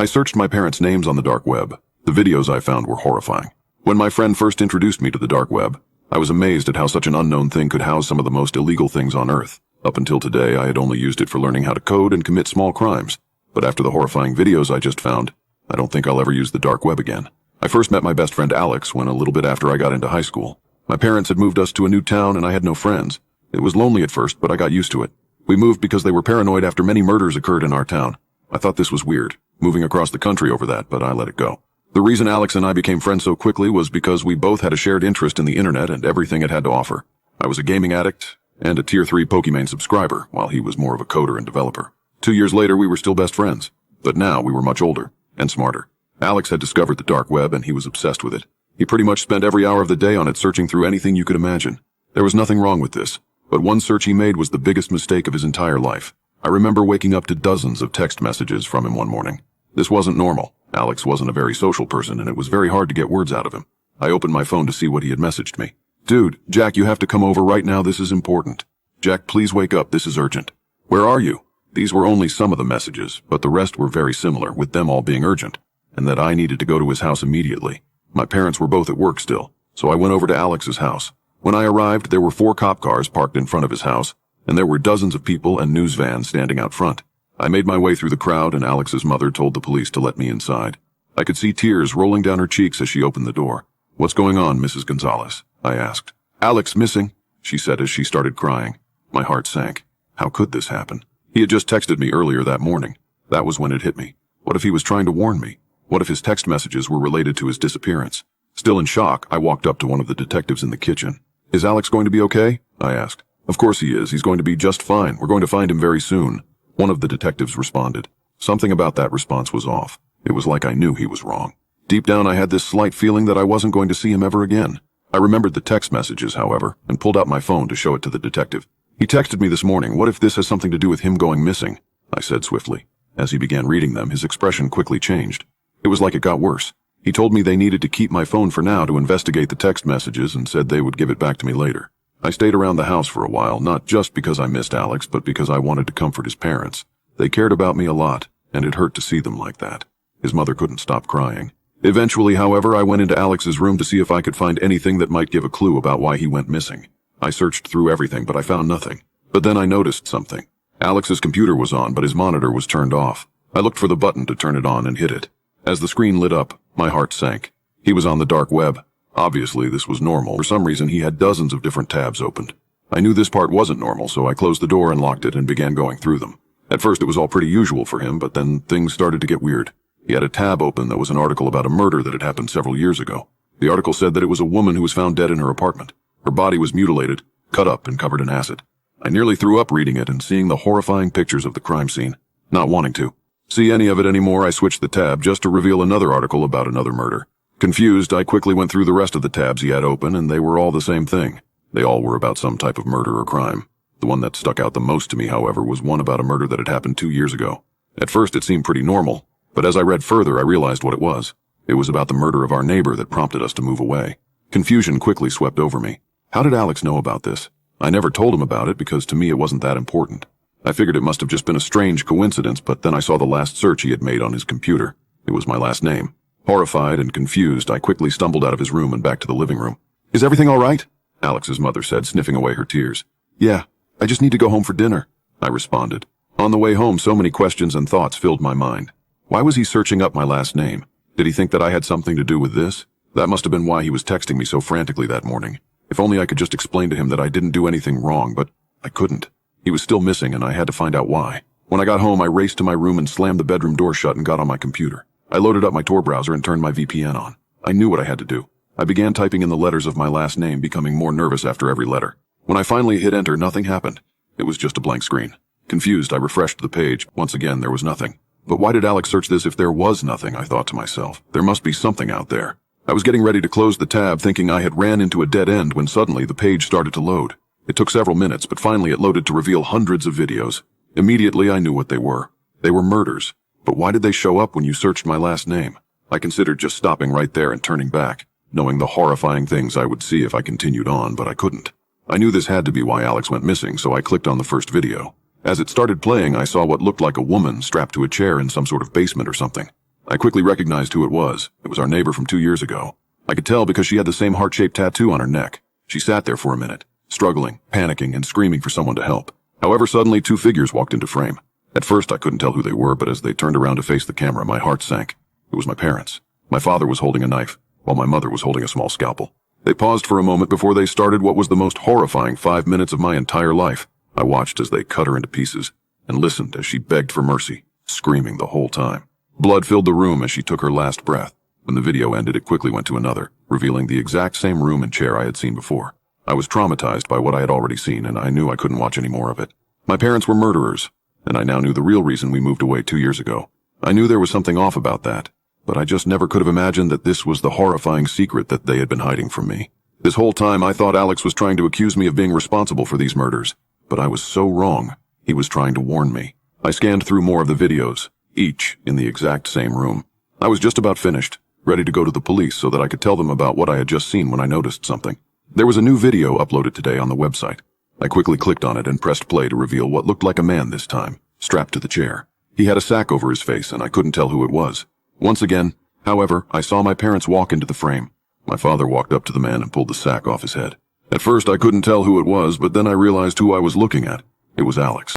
I searched my parents' names on the dark web. The videos I found were horrifying. When my friend first introduced me to the dark web, I was amazed at how such an unknown thing could house some of the most illegal things on earth. Up until today, I had only used it for learning how to code and commit small crimes. But after the horrifying videos I just found, I don't think I'll ever use the dark web again. I first met my best friend Alex when a little bit after I got into high school. My parents had moved us to a new town and I had no friends. It was lonely at first, but I got used to it. We moved because they were paranoid after many murders occurred in our town. I thought this was weird, moving across the country over that, but I let it go. The reason Alex and I became friends so quickly was because we both had a shared interest in the internet and everything it had to offer. I was a gaming addict and a Tier 3 Pokemon subscriber, while he was more of a coder and developer. 2 years later, we were still best friends, but now we were much older and smarter. Alex had discovered the dark web and he was obsessed with it. He pretty much spent every hour of the day on it, searching through anything you could imagine. There was nothing wrong with this, but one search he made was the biggest mistake of his entire life. I remember waking up to dozens of text messages from him one morning. This wasn't normal. Alex wasn't a very social person and it was very hard to get words out of him. I opened my phone to see what he had messaged me. "Dude, Jack, you have to come over right now. This is important. Jack, please wake up. This is urgent. Where are you?" These were only some of the messages, but the rest were very similar, with them all being urgent, and that I needed to go to his house immediately. My parents were both at work still, so I went over to Alex's house. When I arrived, there were 4 cop cars parked in front of his house, and there were dozens of people and news vans standing out front. I made my way through the crowd, and Alex's mother told the police to let me inside. I could see tears rolling down her cheeks as she opened the door. "What's going on, Mrs. Gonzalez?" I asked. "Alex missing," she said as she started crying. My heart sank. How could this happen? He had just texted me earlier that morning. That was when it hit me. What if he was trying to warn me? What if his text messages were related to his disappearance? Still in shock, I walked up to one of the detectives in the kitchen. "Is Alex going to be okay?" I asked. "Of course he is. He's going to be just fine. We're going to find him very soon." One of the detectives responded. Something about that response was off. It was like I knew he was wrong. Deep down, I had this slight feeling that I wasn't going to see him ever again. I remembered the text messages, however, and pulled out my phone to show it to the detective. "He texted me this morning. What if this has something to do with him going missing?" I said swiftly. As he began reading them, his expression quickly changed. It was like it got worse. He told me they needed to keep my phone for now to investigate the text messages and said they would give it back to me later. I stayed around the house for a while, not just because I missed Alex, but because I wanted to comfort his parents. They cared about me a lot, and it hurt to see them like that. His mother couldn't stop crying. Eventually, however, I went into Alex's room to see if I could find anything that might give a clue about why he went missing. I searched through everything, but I found nothing. But then I noticed something. Alex's computer was on, but his monitor was turned off. I looked for the button to turn it on and hit it. As the screen lit up, my heart sank. He was on the dark web. Obviously, this was normal. For some reason, he had dozens of different tabs opened. I knew this part wasn't normal, so I closed the door and locked it and began going through them. At first, it was all pretty usual for him, but then things started to get weird. He had a tab open that was an article about a murder that had happened several years ago. The article said that it was a woman who was found dead in her apartment. Her body was mutilated, cut up, and covered in acid. I nearly threw up reading it and seeing the horrifying pictures of the crime scene. Not wanting to see any of it anymore, I switched the tab just to reveal another article about another murder. Confused, I quickly went through the rest of the tabs he had open, and they were all the same thing. They all were about some type of murder or crime. The one that stuck out the most to me, however, was one about a murder that had happened 2 years ago. At first, it seemed pretty normal, but as I read further, I realized what it was. It was about the murder of our neighbor that prompted us to move away. Confusion quickly swept over me. How did Alex know about this? I never told him about it because to me it wasn't that important. I figured it must have just been a strange coincidence, but then I saw the last search he had made on his computer. It was my last name. Horrified and confused, I quickly stumbled out of his room and back to the living room. "Is everything all right?" Alex's mother said, sniffing away her tears. "Yeah, I just need to go home for dinner," I responded. On the way home, so many questions and thoughts filled my mind. Why was he searching up my last name? Did he think that I had something to do with this? That must have been why he was texting me so frantically that morning. If only I could just explain to him that I didn't do anything wrong, but I couldn't. He was still missing, and I had to find out why. When I got home, I raced to my room and slammed the bedroom door shut and got on my computer. I loaded up my Tor browser and turned my VPN on. I knew what I had to do. I began typing in the letters of my last name, becoming more nervous after every letter. When I finally hit enter, nothing happened. It was just a blank screen. Confused, I refreshed the page. Once again, there was nothing. But why did Alex search this if there was nothing, I thought to myself. There must be something out there. I was getting ready to close the tab, thinking I had ran into a dead end when suddenly the page started to load. It took several minutes, but finally it loaded to reveal hundreds of videos. Immediately, I knew what they were. They were murders. But why did they show up when you searched my last name? I considered just stopping right there and turning back, knowing the horrifying things I would see if I continued on, but I couldn't. I knew this had to be why Alex went missing, so I clicked on the first video. As it started playing, I saw what looked like a woman strapped to a chair in some sort of basement or something. I quickly recognized who it was. It was our neighbor from 2 years ago. I could tell because she had the same heart-shaped tattoo on her neck. She sat there for a minute, struggling, panicking, and screaming for someone to help. However, suddenly 2 figures walked into frame. At first, I couldn't tell who they were, but as they turned around to face the camera, my heart sank. It was my parents. My father was holding a knife, while my mother was holding a small scalpel. They paused for a moment before they started what was the most horrifying 5 minutes of my entire life. I watched as they cut her into pieces, and listened as she begged for mercy, screaming the whole time. Blood filled the room as she took her last breath. When the video ended, it quickly went to another, revealing the exact same room and chair I had seen before. I was traumatized by what I had already seen, and I knew I couldn't watch any more of it. My parents were murderers, and I now knew the real reason we moved away 2 years ago. I knew there was something off about that, but I just never could have imagined that this was the horrifying secret that they had been hiding from me. This whole time I thought Alex was trying to accuse me of being responsible for these murders, but I was so wrong. He was trying to warn me. I scanned through more of the videos, each in the exact same room. I was just about finished, ready to go to the police so that I could tell them about what I had just seen when I noticed something. There was a new video uploaded today on the website. I quickly clicked on it and pressed play to reveal what looked like a man this time, strapped to the chair. He had a sack over his face and I couldn't tell who it was. Once again, however, I saw my parents walk into the frame. My father walked up to the man and pulled the sack off his head. At first I couldn't tell who it was, but then I realized who I was looking at. It was Alex.